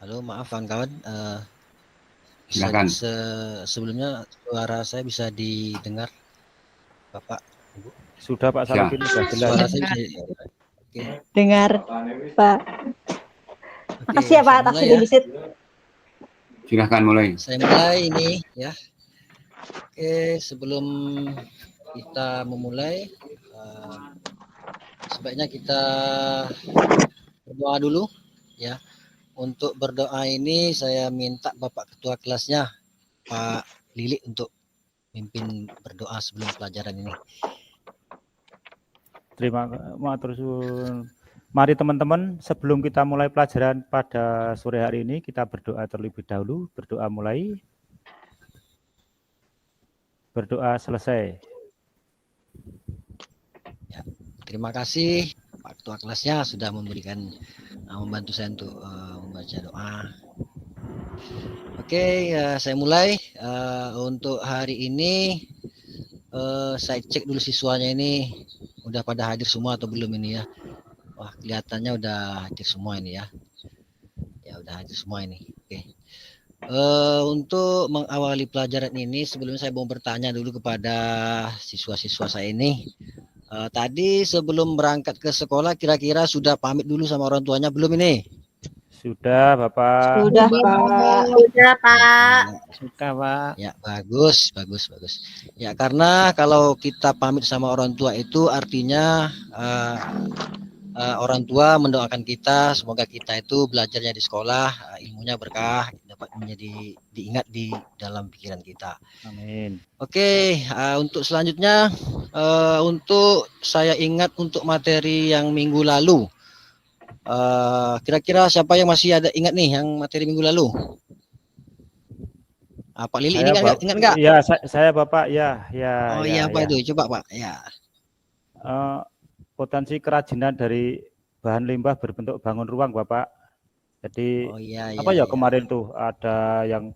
Halo, maaf kawan-kawan. Silakan. Sebelumnya suara saya bisa didengar, Bapak, Ibu. Sudah Pak Ya. Saludin, sudah jelas. Suara saya bisa. Oke, Dengar, Pak. oke. Makasih ya Pak, Saya mulai taksi ya. babysit. Silakan mulai. Saya mulai ini ya. Oke, sebelum kita memulai, sebaiknya kita berdoa dulu ya. Untuk berdoa ini saya minta Bapak Ketua kelasnya, Pak Lili, untuk mimpin berdoa sebelum pelajaran ini. Terima kasih. Mari teman-teman, sebelum kita mulai pelajaran pada sore hari ini, kita berdoa terlebih dahulu. Berdoa mulai. Berdoa selesai. Ya, terima kasih Pak Ketua kelasnya sudah membantu saya untuk membaca doa. Oke, saya mulai. Untuk hari ini saya cek dulu siswanya ini udah pada hadir semua atau belum ini ya. Wah, kelihatannya udah hadir semua ini ya. Ya, udah hadir semua ini. Oke. Untuk mengawali pelajaran ini, sebelumnya saya mau bertanya dulu kepada siswa-siswa saya ini. Tadi sebelum berangkat ke sekolah, kira-kira sudah pamit dulu sama orang tuanya belum ini? Sudah, Bapak. Sudah, Pak. Sudah, Pak. Sudah, Pak. Ya, bagus. Ya, karena kalau kita pamit sama orang tua itu artinya orang tua mendoakan kita semoga kita itu belajarnya di sekolah ilmunya berkah, dapat menjadi diingat di dalam pikiran kita. Amin. Oke, untuk selanjutnya untuk saya ingat untuk materi yang minggu lalu. Kira-kira siapa yang masih ada ingat nih yang materi minggu lalu? Pak Lili ini ingat nggak? Ya, saya Bapak. Ya. Oh iya, Pak itu coba Pak. Ya. Potensi kerajinan dari bahan limbah berbentuk bangun ruang, Bapak. Jadi kemarin tuh ada yang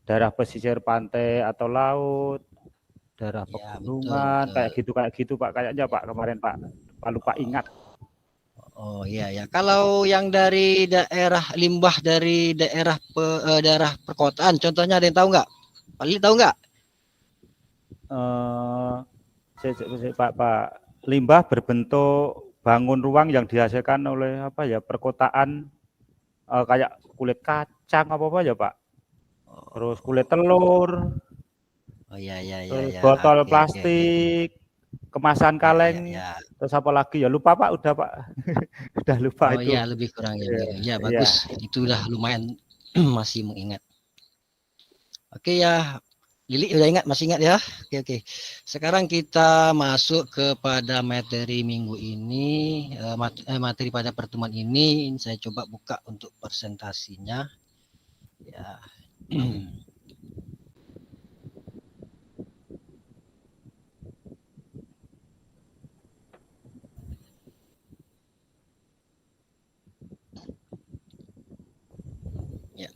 daerah pesisir pantai atau laut, daerah pegunungan, kayak gitu Pak, kayaknya Pak kemarin Pak lupa ingat. Oh iya ya. Kalau yang dari daerah limbah dari daerah perkotaan, contohnya ada yang tahu nggak? Pak Lili tahu nggak? Pak, limbah berbentuk bangun ruang yang dihasilkan oleh perkotaan, kayak kulit kacang apa ya Pak, terus kulit telur, botol plastik, kemasan kaleng, terus apa lagi ya lupa Pak, udah Pak. Udah lupa itu. Oh iya, lebih kurang ya. Bagus, itu udah lumayan masih mengingat. Oke ya, Lili udah ingat, masih ingat ya. Oke. Sekarang kita masuk kepada materi minggu ini, materi pada pertemuan ini. Saya coba buka untuk presentasinya. Ya. Ya.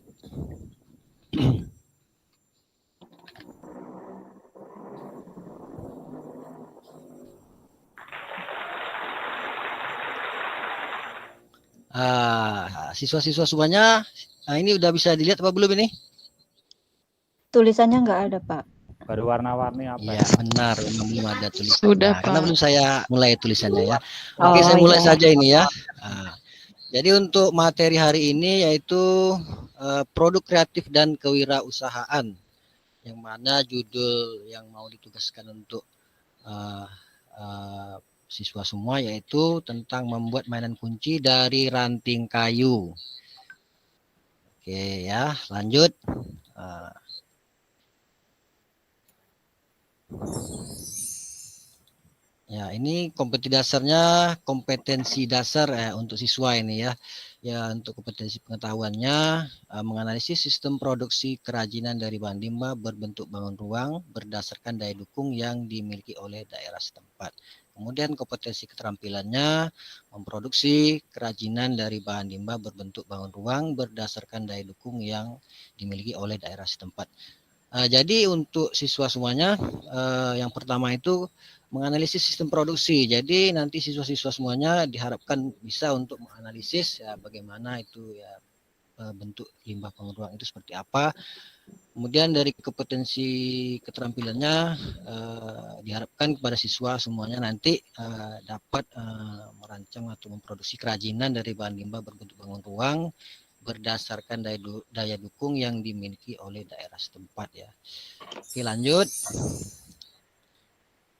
Siswa-siswa semuanya, ini udah bisa dilihat apa belum ini? Tulisannya nggak ada, Pak. Baru warna-warni apa? Ya, benar, belum ada tulisannya. Sudah, Pak. Karena belum saya mulai tulisannya ya. Oke, saya mulai saja ini ya. Jadi untuk materi hari ini yaitu produk kreatif dan kewirausahaan, yang mana judul yang mau ditugaskan untuk siswa semua yaitu tentang membuat mainan kunci dari ranting kayu. Oke ya, lanjut. Ya, ini kompetensi dasar untuk siswa ini ya. Ya, untuk kompetensi pengetahuannya menganalisis sistem produksi kerajinan dari bahan limbah berbentuk bangun ruang berdasarkan daya dukung yang dimiliki oleh daerah setempat. Kemudian kompetensi keterampilannya memproduksi kerajinan dari bahan limbah berbentuk bangun ruang berdasarkan daya dukung yang dimiliki oleh daerah setempat. Jadi untuk siswa semuanya yang pertama itu menganalisis sistem produksi. Jadi nanti siswa-siswa semuanya diharapkan bisa untuk menganalisis ya bagaimana itu ya bentuk limbah bangun ruang itu seperti apa. Kemudian dari kompetensi keterampilannya diharapkan kepada siswa semuanya nanti dapat merancang atau memproduksi kerajinan dari bahan limbah berbentuk bangun ruang berdasarkan daya dukung yang dimiliki oleh daerah setempat ya. Oke, lanjut.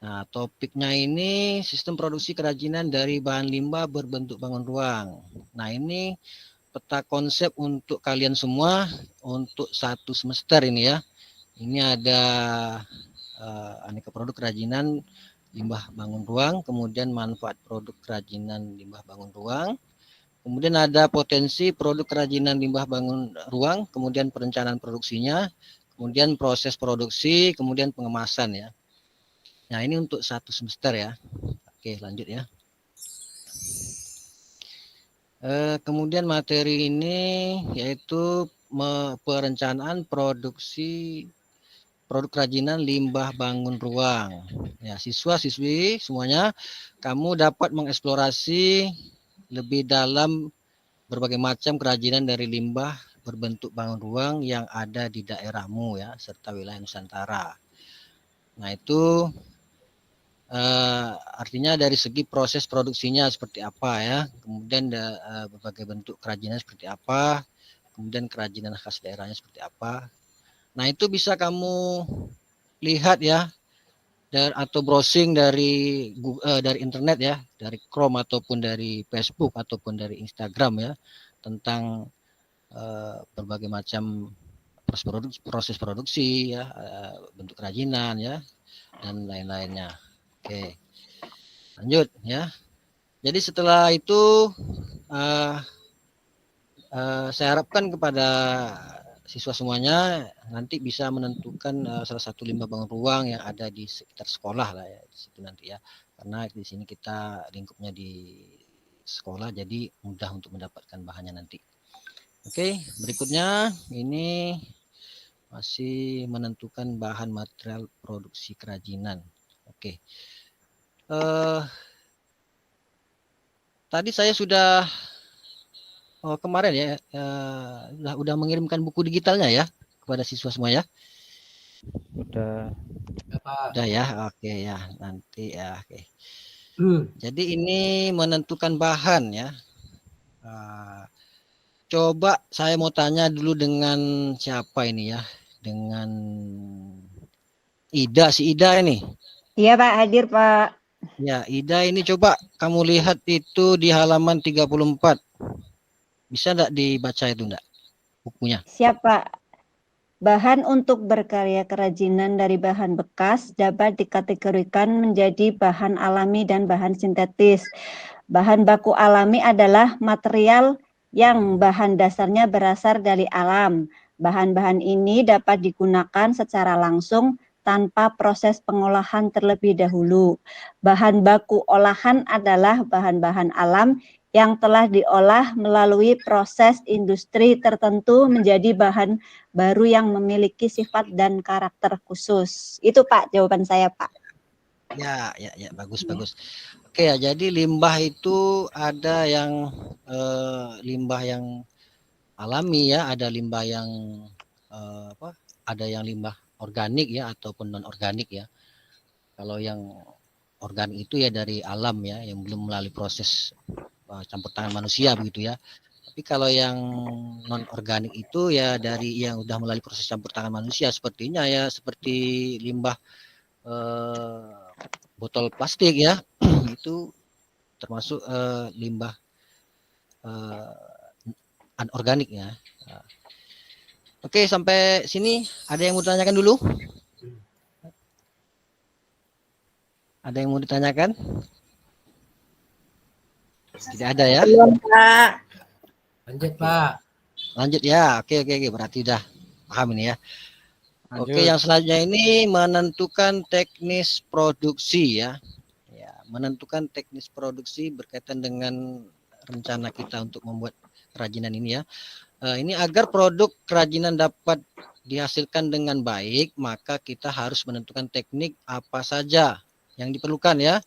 Nah, topiknya ini sistem produksi kerajinan dari bahan limbah berbentuk bangun ruang. Nah, ini peta konsep untuk kalian semua untuk 1 semester ini ya. Ini ada aneka produk kerajinan limbah bangun ruang, kemudian manfaat produk kerajinan limbah bangun ruang, kemudian ada potensi produk kerajinan limbah bangun ruang, kemudian perencanaan produksinya, kemudian proses produksi, kemudian pengemasan ya. Nah, ini untuk 1 semester ya. Oke, lanjut ya. Kemudian materi ini yaitu perencanaan produksi produk kerajinan limbah bangun ruang. Ya, siswa-siswi semuanya, kamu dapat mengeksplorasi lebih dalam berbagai macam kerajinan dari limbah berbentuk bangun ruang yang ada di daerahmu ya, serta wilayah Nusantara. Nah, itu artinya dari segi proses produksinya seperti apa ya, kemudian berbagai bentuk kerajinan seperti apa, kemudian kerajinan khas daerahnya seperti apa. Nah, itu bisa kamu lihat ya, atau browsing dari internet ya, dari Chrome ataupun dari Facebook ataupun dari Instagram ya, tentang berbagai macam proses produksi ya, bentuk kerajinan ya, dan lain-lainnya. Oke, lanjut ya. Jadi setelah itu saya harapkan kepada siswa semuanya nanti bisa menentukan salah satu limbah bangun ruang yang ada di sekitar sekolah lah ya, di situ nanti ya. Karena di sini kita lingkupnya di sekolah, jadi mudah untuk mendapatkan bahannya nanti. Oke, berikutnya ini masih menentukan bahan material produksi kerajinan. Oke. Tadi saya sudah kemarin ya udah mengirimkan buku digitalnya ya kepada siswa semua ya. Udah Ya, oke ya, nanti ya, oke. Jadi ini menentukan bahan ya. Coba saya mau tanya dulu dengan siapa ini ya, dengan Ida, si Ida ini. Iya Pak, hadir Pak. Ya, Ida ini coba kamu lihat itu di halaman 34. Bisa enggak dibaca itu enggak bukunya? Siap Pak. Bahan untuk berkarya kerajinan dari bahan bekas dapat dikategorikan menjadi bahan alami dan bahan sintetis. Bahan baku alami adalah material yang bahan dasarnya berasal dari alam. Bahan-bahan ini dapat digunakan secara langsung tanpa proses pengolahan terlebih dahulu. Bahan baku olahan adalah bahan-bahan alam yang telah diolah melalui proses industri tertentu menjadi bahan baru yang memiliki sifat dan karakter khusus. Itu Pak, jawaban saya Pak. Ya, bagus. Oke ya, jadi limbah itu ada yang limbah yang alami ya, ada limbah yang ada yang limbah organik ya ataupun non organik ya. Kalau yang organik itu ya dari alam ya, yang belum melalui proses campur tangan manusia begitu ya. Tapi kalau yang non organik itu ya dari yang udah melalui proses campur tangan manusia, sepertinya ya seperti limbah botol plastik ya, itu termasuk limbah anorganik ya. Oke, sampai sini ada yang mau ditanyakan dulu? Ada yang mau ditanyakan? Tidak ada ya? Belum Pak. Lanjut Pak. Lanjut ya. Oke. Berarti udah paham ini ya. lanjut. Oke, yang selanjutnya ini menentukan teknis produksi ya. Menentukan teknis produksi berkaitan dengan rencana kita untuk membuat kerajinan ini ya. Ini agar produk kerajinan dapat dihasilkan dengan baik, maka kita harus menentukan teknik apa saja yang diperlukan ya.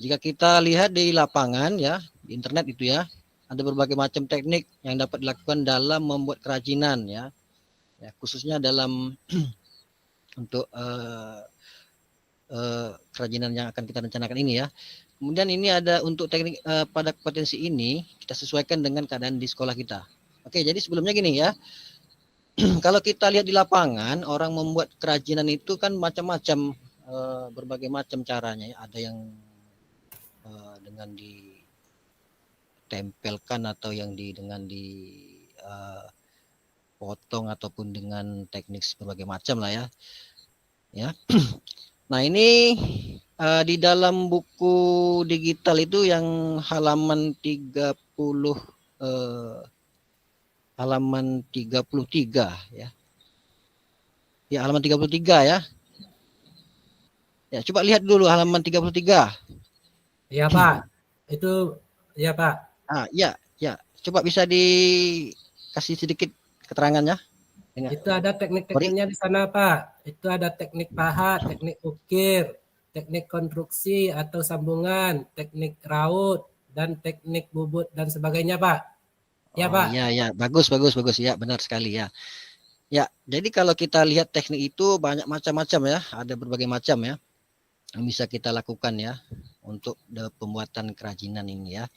Jika kita lihat di lapangan ya, di internet itu ya, ada berbagai macam teknik yang dapat dilakukan dalam membuat kerajinan ya. Khususnya dalam untuk kerajinan yang akan kita rencanakan ini ya. Kemudian ini ada untuk teknik pada kompetensi ini kita sesuaikan dengan keadaan di sekolah kita. Oke, jadi sebelumnya gini ya. Kalau kita lihat di lapangan, orang membuat kerajinan itu kan macam-macam, berbagai macam caranya ya. Ada yang dengan ditempelkan atau yang dengan potong ataupun dengan teknik berbagai macam lah ya. Ya. Nah, ini di dalam buku digital itu yang halaman 33 ya. Ya, halaman 33 ya. Ya, coba lihat dulu halaman 33. Iya, Pak. Itu ya, Pak. Ya. Coba bisa dikasih sedikit keterangannya. Itu ada teknik-tekniknya di sana, Pak. Itu ada teknik pahat, teknik ukir, teknik konstruksi atau sambungan, teknik raut, dan teknik bubut dan sebagainya, Pak. Ya, Pak. Iya, bagus. Ya, benar sekali ya. Ya, jadi kalau kita lihat teknik itu banyak macam-macam ya, ada berbagai macam ya yang bisa kita lakukan ya untuk pembuatan kerajinan ini ya.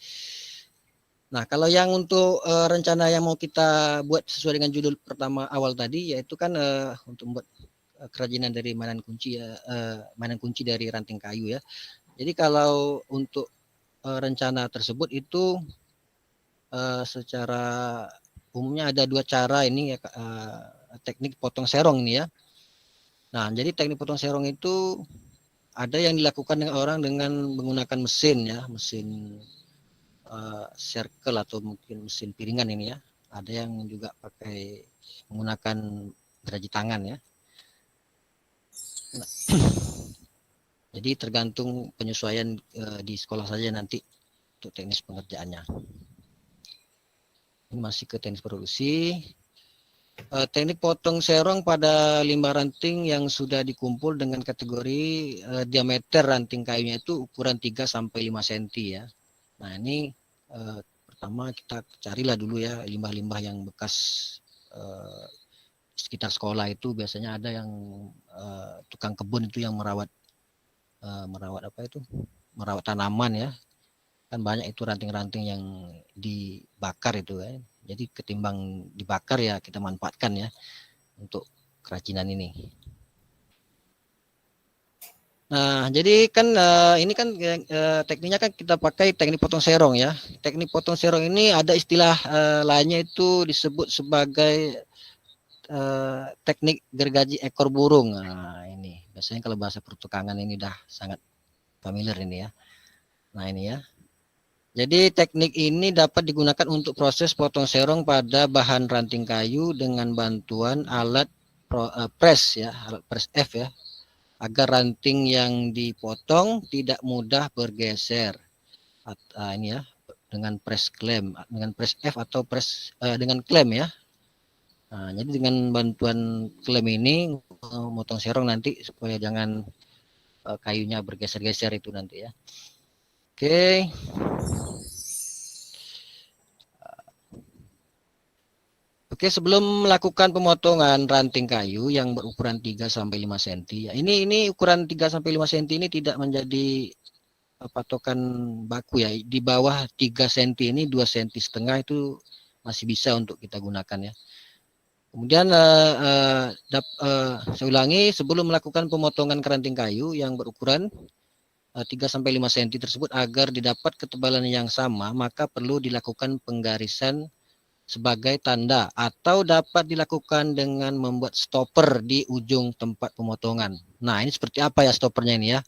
Nah, kalau yang untuk rencana yang mau kita buat sesuai dengan judul pertama awal tadi, yaitu kan untuk membuat kerajinan dari mainan kunci dari ranting kayu ya. Jadi kalau untuk rencana tersebut itu secara umumnya ada 2 cara ini ya, teknik potong serong ini ya. Nah, jadi teknik potong serong itu ada yang dilakukan dengan orang dengan menggunakan mesin ya, mesin circle atau mungkin mesin piringan ini ya. Ada yang juga pakai menggunakan geraji tangan ya. Nah, jadi tergantung penyesuaian di sekolah saja nanti untuk teknis pengerjaannya. Ini masih ke teknis produksi. Teknik potong serong pada limbah ranting yang sudah dikumpul dengan kategori diameter ranting kayunya itu ukuran 3 sampai 5 cm ya. Nah, ini pertama kita carilah dulu ya limbah-limbah yang bekas sekitar sekolah itu biasanya ada yang tukang kebun itu yang merawat merawat tanaman ya. Kan banyak itu ranting-ranting yang dibakar itu ya. Jadi ketimbang dibakar ya kita manfaatkan ya untuk kerajinan ini. Nah, jadi kan ini kan tekniknya kan kita pakai teknik potong serong ya. Teknik potong serong ini ada istilah lainnya itu disebut sebagai teknik gergaji ekor burung. Nah, ini biasanya kalau bahasa pertukangan ini udah sangat familiar ini ya. Nah, ini ya. Jadi teknik ini dapat digunakan untuk proses potong serong pada bahan ranting kayu dengan bantuan alat press ya, alat press F ya, agar ranting yang dipotong tidak mudah bergeser. Ini ya, dengan press klem, dengan press F atau press dengan klem ya. Nah, jadi dengan bantuan klem ini motong serong nanti supaya jangan kayunya bergeser-geser itu nanti ya. Oke. Oke, sebelum melakukan pemotongan ranting kayu yang berukuran 3 sampai 5 cm. Ya, ini ukuran 3 sampai 5 cm ini tidak menjadi patokan baku ya. Di bawah 3 cm ini 2 cm setengah itu masih bisa untuk kita gunakan ya. Kemudian saya ulangi, sebelum melakukan pemotongan ranting kayu yang berukuran 3 sampai 5 cm tersebut agar didapat ketebalan yang sama, maka perlu dilakukan penggarisan sebagai tanda atau dapat dilakukan dengan membuat stopper di ujung tempat pemotongan. Nah, ini seperti apa ya stoppernya ini ya?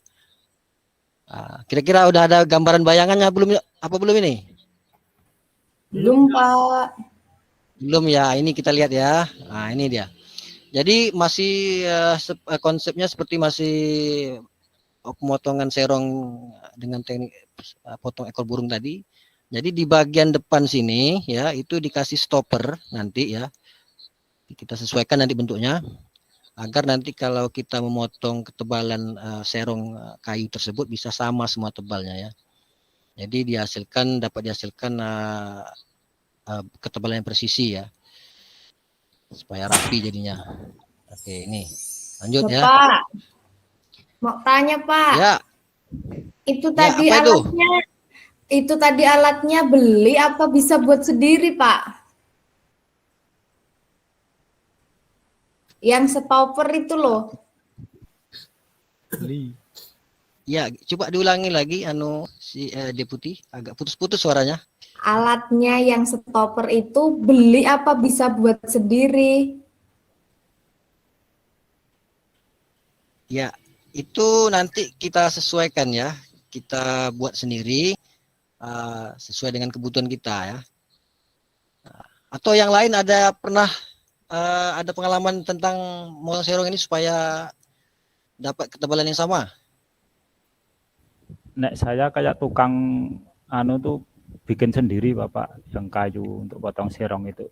Kira-kira udah ada gambaran bayangannya belum ini? Belum, Pak. Belum ya, ini kita lihat ya. Nah, ini dia. Jadi masih konsepnya seperti masih pemotongan serong dengan teknik potong ekor burung tadi. Jadi di bagian depan sini ya itu dikasih stopper nanti ya. Kita sesuaikan nanti bentuknya agar nanti kalau kita memotong ketebalan serong kayu tersebut bisa sama semua tebalnya ya. Jadi dapat dihasilkan ketebalan yang presisi ya, supaya rapi jadinya. Oke, ini lanjut ya. Pak, mau tanya Pak. Ya. Itu Ya, tadi apa itu? alatnya beli apa bisa buat sendiri Pak? Yang stopper itu loh. Beli. Ya, coba diulangi lagi si Deputi, agak putus-putus suaranya. Alatnya yang stopper itu beli apa bisa buat sendiri? Ya, itu nanti kita sesuaikan ya. Kita buat sendiri sesuai dengan kebutuhan kita ya. Atau yang lain ada pengalaman tentang motong serong ini supaya dapat ketebalan yang sama? Nek saya kayak tukang tuh bikin sendiri Bapak, yang kayu untuk potong serong itu.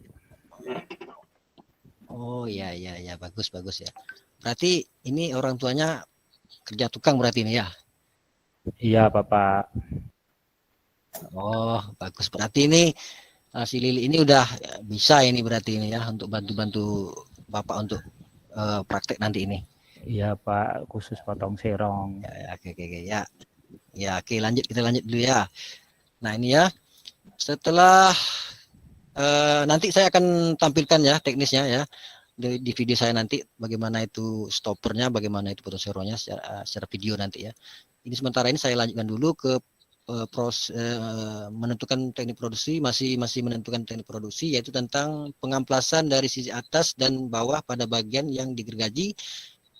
Oh ya, bagus ya. Berarti ini orang tuanya kerja tukang berarti ini ya? Iya Bapak. Oh bagus, berarti ini si Lili ini udah bisa ini berarti ini ya untuk bantu-bantu Bapak untuk praktek nanti ini. Iya Pak, khusus potong serong. Oke ya. Ya oke, kita lanjut dulu ya. Nah ini ya, setelah nanti saya akan tampilkan ya teknisnya ya di video saya nanti, bagaimana itu stoppernya, bagaimana itu potong serongnya secara video nanti ya. Ini sementara ini saya lanjutkan dulu ke menentukan teknik produksi, masih menentukan teknik produksi, yaitu tentang pengamplasan dari sisi atas dan bawah pada bagian yang digergaji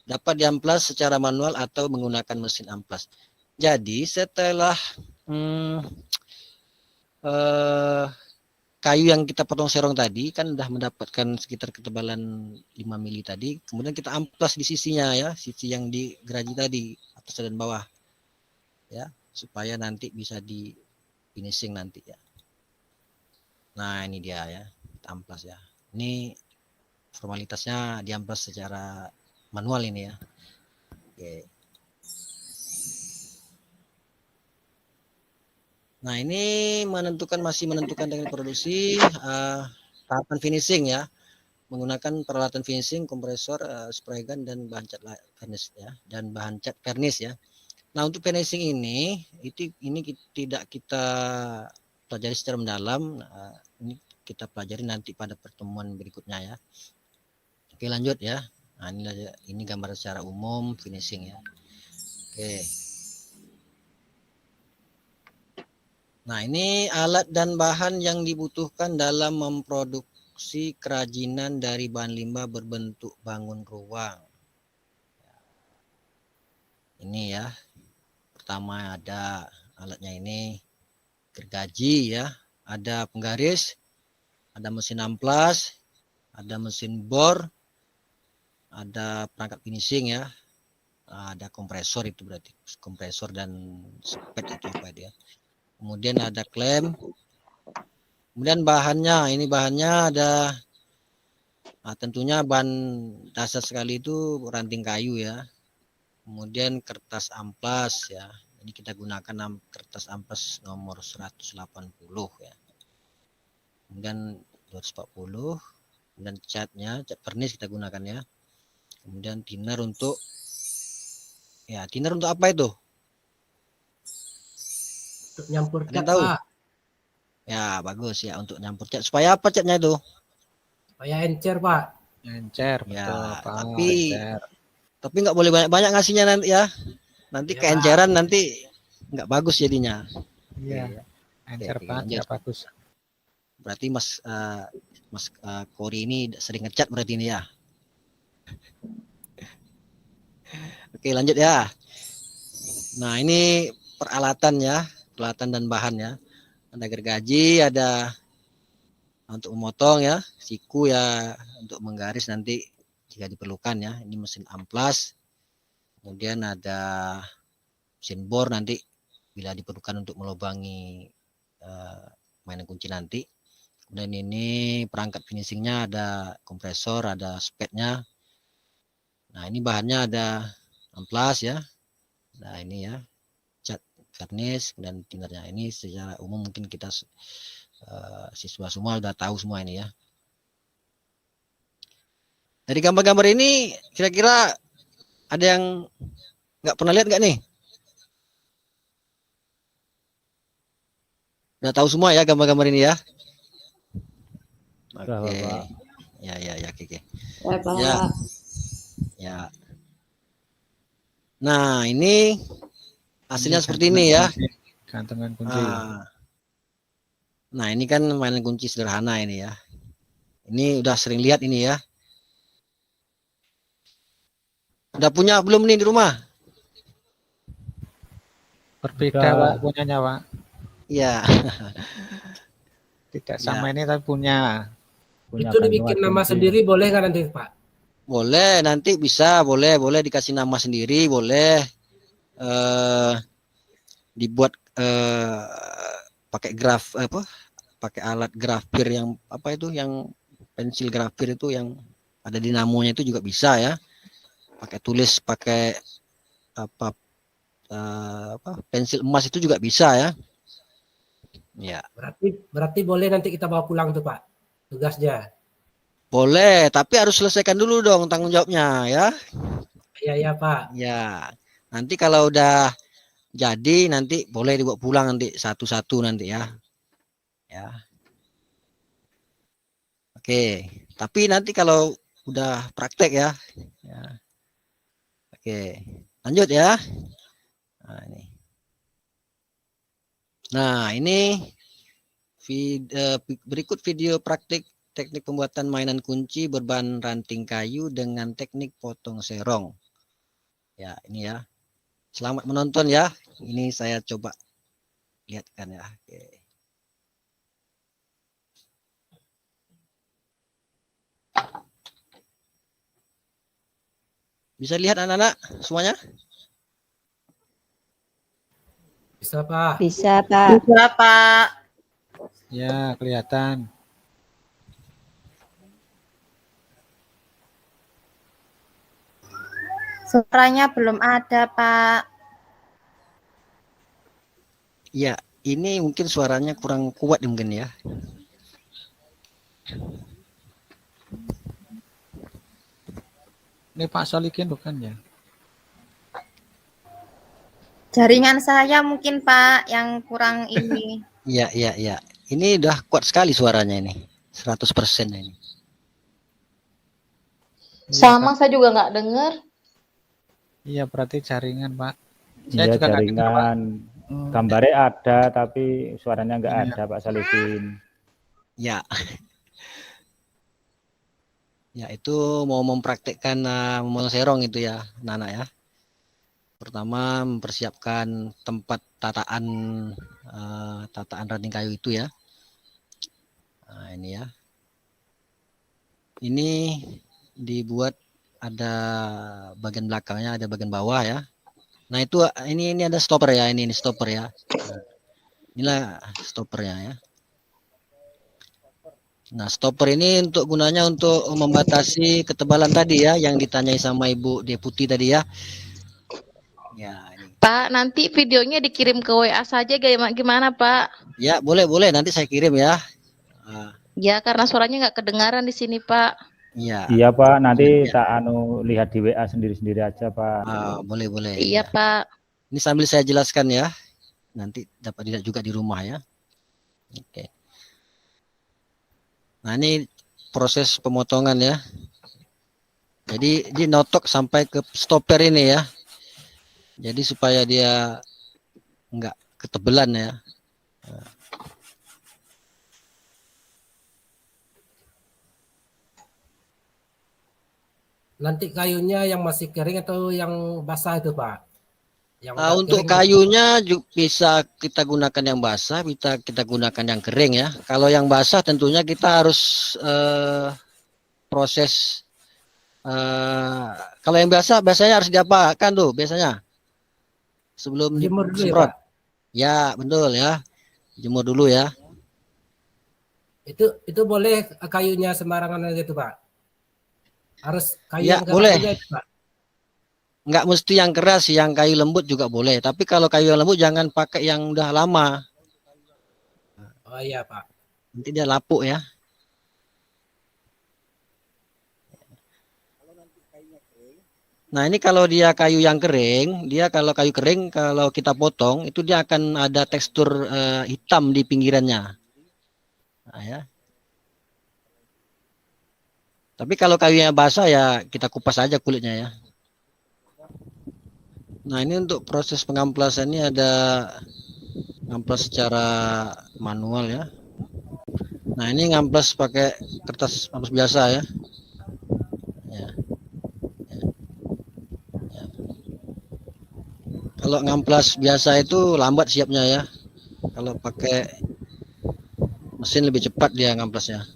dapat diamplas secara manual atau menggunakan mesin amplas. Jadi setelah kayu yang kita potong serong tadi kan sudah mendapatkan sekitar ketebalan 5 mili tadi, kemudian kita amplas di sisinya ya, sisi yang digergaji tadi, atas dan bawah ya, supaya nanti bisa di finishing nanti ya. Nah ini dia ya, kita amplas ya. Ini formalitasnya diamplas secara manual ini ya. Oke. Nah ini masih menentukan teknik produksi, tahapan finishing ya, menggunakan peralatan finishing, kompresor, spray gun dan bahan cat vernis ya, dan bahan cat vernis ya. Nah untuk finishing ini tidak kita pelajari secara mendalam, ini kita pelajari nanti pada pertemuan berikutnya ya. Oke lanjut ya. Nah ini gambar secara umum finishing ya. Oke. Nah ini alat dan bahan yang dibutuhkan dalam memproduksi kerajinan dari bahan limbah berbentuk bangun ruang. Ini ya. Pertama ada alatnya ini, gergaji ya, ada penggaris, ada mesin amplas, ada mesin bor, ada perangkat finishing ya, ada kompresor, itu berarti kompresor dan spet itu apa dia. Kemudian ada klem, kemudian ini bahannya ada, tentunya bahan dasar sekali itu ranting kayu ya, kemudian kertas amplas ya. Ini kita gunakan kertas amplas nomor 180 ya. Kemudian 240. Kemudian cat vernis kita gunakan ya. Kemudian thinner untuk apa itu? Untuk nyampur cat, tahu? Pak. Ya, bagus ya untuk nyampur cat. Supaya apa catnya itu? Supaya encer, Pak. Encer, ya, betul, tapi nggak boleh banyak-banyak ngasihnya nanti ya. Nanti Ya, keenceran, nanti nggak bagus jadinya. Iya, encer banget nggak bagus. Berarti Mas Kori ini sering ngecat berarti ini ya. Oke lanjut ya. Nah ini peralatan dan bahan ya. Ada gergaji, ada untuk memotong ya, siku ya untuk menggaris nanti jika diperlukan ya. Ini mesin amplas. Kemudian ada mesin bor nanti bila diperlukan untuk melubangi mainan kunci nanti. Kemudian ini perangkat finishingnya, ada kompresor, ada spetnya. Nah ini bahannya ada amplas ya. Nah ini ya, cat vernis dan tinnernya. Ini secara umum mungkin kita siswa semua udah tahu semua ini ya. Dari gambar-gambar ini kira-kira ada yang nggak pernah lihat nggak nih? Udah tahu semua ya gambar-gambar ini ya? Oke. Ya, oke. Ya, Pak. Ya. Nah, ini hasilnya seperti ini ya. Gantungan kunci. Nah, ini kan mainan kunci sederhana ini ya. Ini udah sering lihat ini ya. Udah punya belum nih di rumah? Berbeda Pak punyanya Pak. Iya. Tidak sama ini tapi punya. Itu dibikin nama sendiri boleh nggak nanti Pak? Boleh, nanti bisa, boleh dikasih nama sendiri, boleh dibuat pakai pakai alat grafir yang apa itu, yang pensil grafir itu yang ada dinamonya itu juga bisa ya. Pakai tulis, pakai pensil emas itu juga bisa ya. Ya. Berarti boleh nanti kita bawa pulang tuh Pak tugasnya. Boleh, tapi harus selesaikan dulu dong tanggung jawabnya ya. Iya Pak. Ya. Nanti kalau udah jadi nanti boleh dibawa pulang nanti satu-satu nanti ya. Ya. Oke, tapi nanti kalau udah praktek ya. Oke, lanjut ya. Nah, ini berikut video praktik teknik pembuatan mainan kunci berbahan ranting kayu dengan teknik potong serong. Ya, ini ya. Selamat menonton ya. Ini saya coba lihatkan ya. Oke. Bisa lihat anak-anak semuanya? Bisa Pak. Bisa Pak. Bisa Pak. Ya, kelihatan. Suaranya belum ada Pak. Ya, ini mungkin suaranya kurang kuat mungkin ya. Ini Pak Solikin bukan ya? Jaringan saya mungkin Pak yang kurang ini. Iya. Ini udah kuat sekali suaranya ini. 100% ini. Sama, saya juga nggak dengar. Iya, berarti jaringan, Pak. Iya, jaringan. Gambarnya ada, tapi suaranya nggak ada, Pak Solikin. Ya. Ya, itu mau mempraktekkan memotong serong itu ya, anak-anak ya. Pertama mempersiapkan tempat tataan ranting kayu itu ya. Nah, ini ya. Ini dibuat ada bagian belakangnya, ada bagian bawah ya. Nah, itu ini ada stopper ya, ini stopper ya. Nah, inilah stoppernya ya. Nah, stopper ini gunanya untuk membatasi ketebalan tadi ya, yang ditanyai sama Ibu Deputi tadi ya. Ya, ini. Pak, nanti videonya dikirim ke WA saja gimana Pak? Ya, boleh nanti saya kirim ya. Ya, karena suaranya nggak kedengaran di sini Pak. Iya Pak, nanti tak lihat di WA sendiri-sendiri aja Pak. Boleh. Iya Pak. Ini sambil saya jelaskan ya. Nanti dapat dilihat juga di rumah ya. Oke. Nah, ini proses pemotongan ya. Jadi dinotok sampai ke stopper ini ya. Jadi supaya dia enggak ketebelan ya. Nanti kayunya yang masih kering atau yang basah itu Pak? Untuk kayunya bisa kita gunakan yang basah, bisa kita gunakan yang kering ya. Kalau yang basah tentunya kita harus proses. Kalau yang biasanya harus diapakan tuh biasanya? Sebelum jemur dulu semprot. Ya, betul ya. Jemur dulu ya. Itu boleh kayunya sembarangan aja tuh Pak? Harus kayu ya, yang boleh. aja itu, Pak? nggak mesti yang keras, yang kayu lembut juga boleh. Tapi kalau kayu yang lembut jangan pakai yang udah lama. Oh iya Pak. Nanti dia lapuk ya. Nah ini kalau dia kayu yang kering, dia kalau kayu kering kalau kita potong itu dia akan ada tekstur hitam di pinggirannya. Nah, ya. Tapi kalau kayunya basah ya kita kupas aja kulitnya ya. Nah ini untuk proses pengamplasannya ada ngamplas secara manual ya. Nah ini ngamplas pakai kertas amplas biasa ya. Ya. Kalau ngamplas biasa itu lambat siapnya ya. Kalau pakai mesin lebih cepat dia ngamplasnya.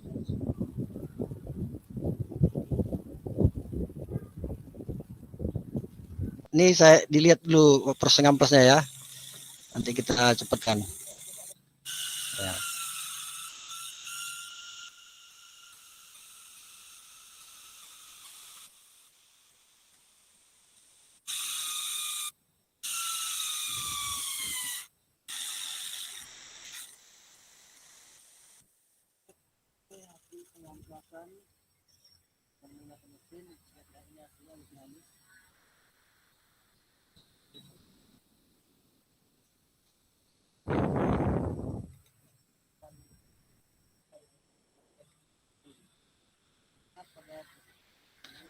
Ini saya dilihat dulu proses ngamplasnya ya. Nanti kita cepatkan. Ya.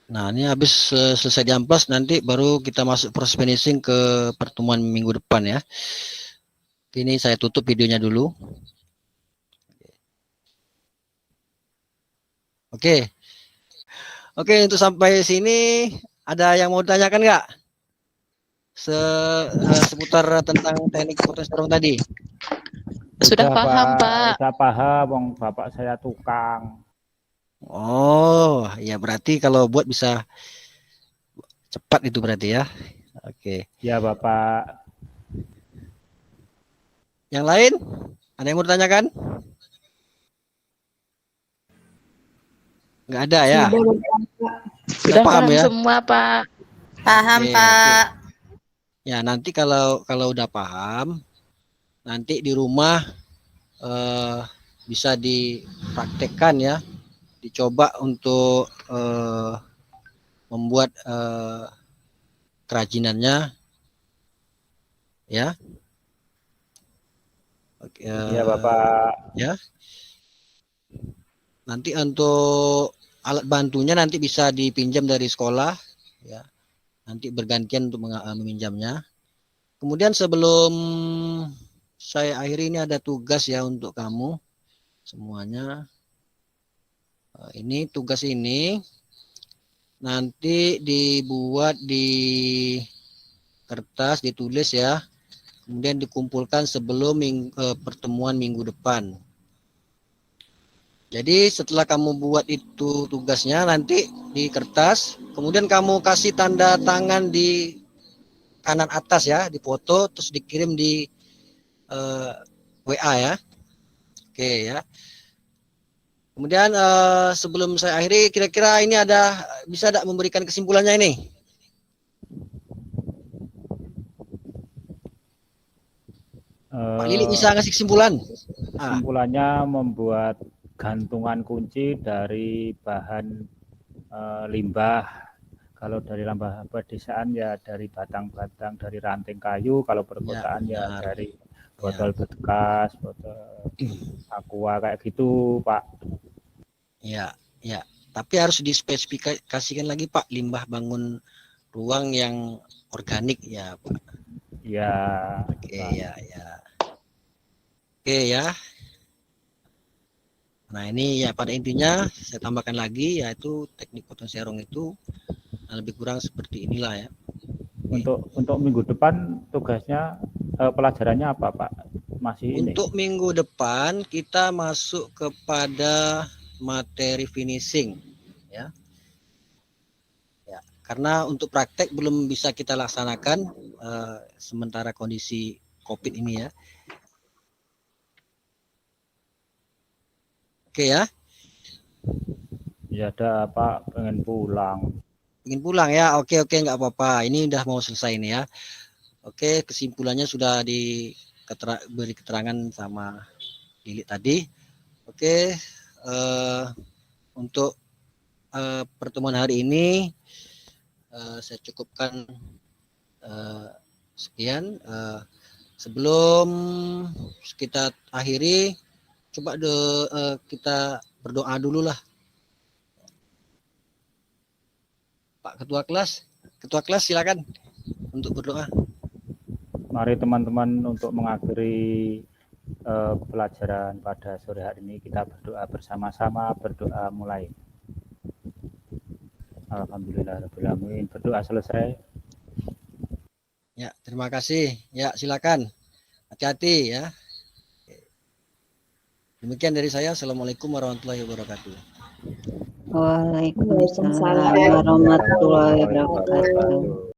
Nah ini habis selesai diamplas nanti baru kita masuk proses finishing ke pertemuan minggu depan ya. Ini saya tutup videonya dulu. Oke. Oke, untuk sampai sini ada yang mau ditanyakan nggak? Seputar tentang teknik potong sarung tadi. Sudah paham, Pak. Sudah paham, Bang. Bapak saya tukang. Oh, ya berarti kalau buat bisa cepat itu berarti ya. Oke. Ya, Bapak. Yang lain? Ada yang mau ditanyakan? Nggak ada ya? Sudah paham ya? semua, Pak. Paham, Oke, Pak. Ya, nanti kalau udah paham, nanti di rumah bisa dipraktekkan ya, dicoba untuk membuat kerajinannya, ya. Oke, Ya, Bapak. ya. Nanti untuk alat bantunya nanti bisa dipinjam dari sekolah, ya. Nanti bergantian untuk meminjamnya. Kemudian sebelum saya akhiri ini ada tugas ya untuk kamu semuanya. Ini tugas ini nanti dibuat di kertas, ditulis ya. Kemudian dikumpulkan sebelum pertemuan minggu depan. Jadi setelah kamu buat itu tugasnya nanti di kertas, kemudian kamu kasih tanda tangan di kanan atas ya, dipoto terus dikirim di WA ya. Oke ya. Kemudian sebelum saya akhiri, kira-kira ini bisa tidak memberikan kesimpulannya ini? Pak Lili bisa ngasih kesimpulan? Kesimpulannya membuat gantungan kunci dari bahan limbah. Kalau dari limbah pedesaan ya dari batang-batang, dari ranting kayu. Kalau perkotaan ya dari botol bekas, botol aqua kayak gitu, Pak. Ya. Tapi harus dispesifikasikan lagi, Pak, limbah bangun ruang yang organik ya, Pak. Ya. Oke, ya. Oke ya. Nah ini ya pada intinya saya tambahkan lagi yaitu teknik potong serong itu lebih kurang seperti inilah ya. Untuk minggu depan tugasnya pelajarannya apa, Pak? Masih ini. Untuk minggu depan kita masuk kepada materi finishing ya. Ya, karena untuk praktek belum bisa kita laksanakan sementara kondisi Covid ini ya. Oke ya. Ya ada Pak, pengen pulang. ingin pulang ya. Oke, nggak apa-apa. Ini udah mau selesai ini ya. Oke, kesimpulannya sudah beri keterangan sama Lili tadi. Oke, untuk pertemuan hari ini saya cukupkan sekian. Sebelum kita akhiri, coba kita berdoa dulu lah. Pak Ketua kelas silakan untuk berdoa. Mari teman-teman untuk mengakhiri pelajaran pada sore hari ini kita berdoa bersama-sama, berdoa mulai. Alhamdulillahirabbil alamin. Berdoa selesai. Ya, terima kasih. Ya, silakan. Hati-hati ya. Demikian dari saya. Assalamualaikum warahmatullahi wabarakatuh. Waalaikumsalam warahmatullahi wabarakatuh.